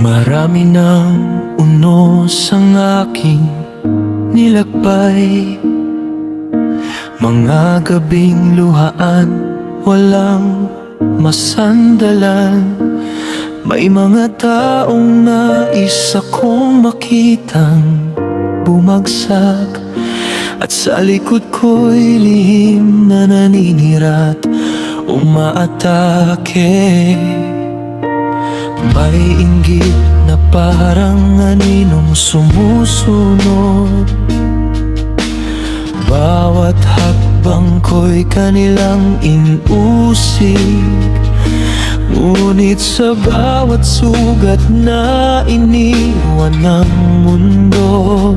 Marami ng unos ang aking nilakbay, mga gabing luhaan, walang masandalan. May mga taong nais akong makitang bumagsak, at sa likod ko'y lihim na naninira at umaatake. May inggit na parang aninong sumusunod, bawat hakbang ko'y kanilang inusig. Ngunit sa bawat sugat na iniwan ng mundo,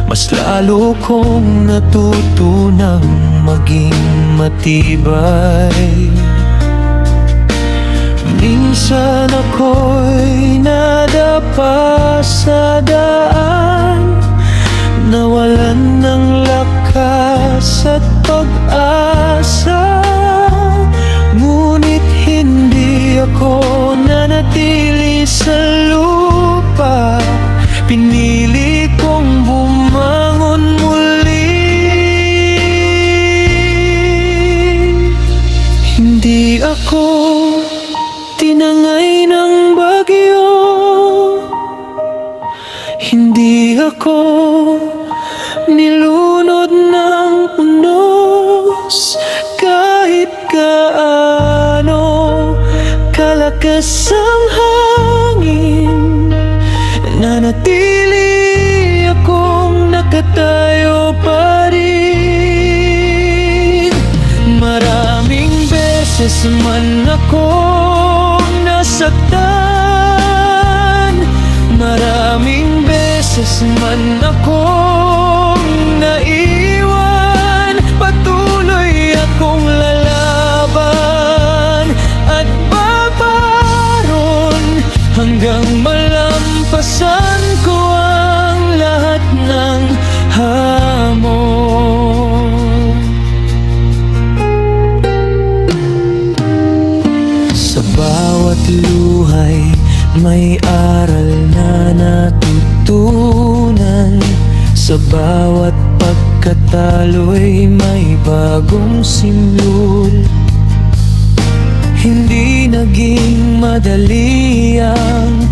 mas lalo kong natutunang maging matibay. Minsan ako'y nadapa sa daan, nawalan ng lakas at pag-asa. Ngunit hindi ako nanatili sa lupa, pinili kong bumangon muli. Hindi ako tinangay ng bagyo, hindi ako nilunod ng unos. Kahit gaano kalakas ang hangin, nanatili akong nakatayo pa rin. Maraming beses man akong nasaktan, maraming beses man akong naiwan. Patuloy akong lalaban at babaron hanggang malampasan ko ang lahat ng hamon. Sa bawat luhay may aral na natutunan, sa bawat pagkatalo'y may bagong simul. Hindi naging madali ang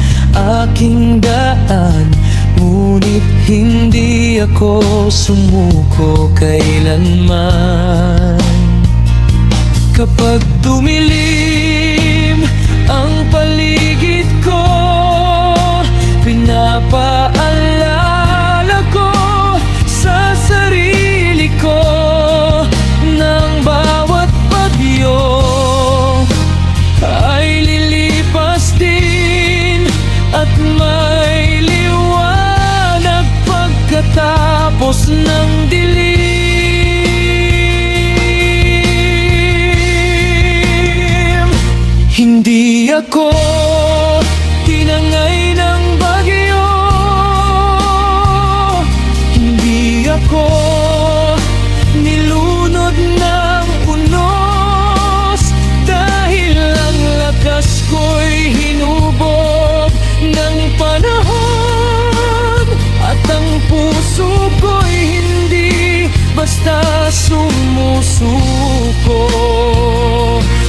aking daan, ngunit hindi ako sumuko kailanman. Kapag tumilim ang paligid ko, pinapaalala ko sa sarili ko ng bawat bagyo ay lilipas din at may liwanag pagkatapos ng dilim. Hindi ako tinangay ng bagyo, hindi ako nilunod ng unos, dahil ang lakas ko'y hinubog ng panahon, at ang puso ko'y hindi basta sumusuko.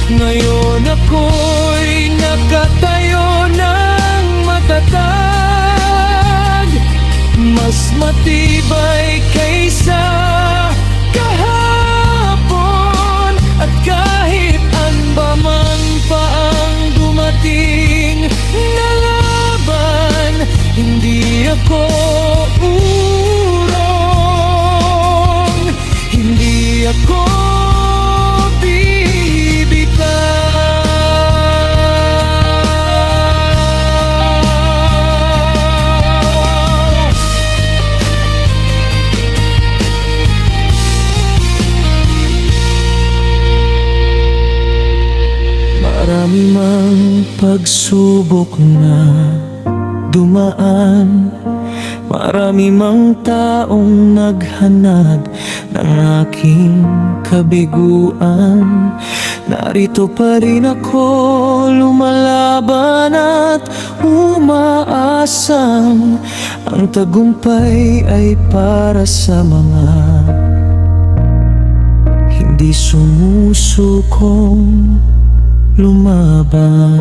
Ngayon ako'y nakatayo ng matatag, mas matibay kaysa kahapon. At kahit anba man pa ang dumating na laban, hindi ako urong, hindi ako marami mang pagsubok na dumaan, Marami mang taong naghanad ng aking kabiguan. Narito pa rin ako, lumalaban at umaasang ang tagumpay ay para sa mga hindi sumusukong lumaban.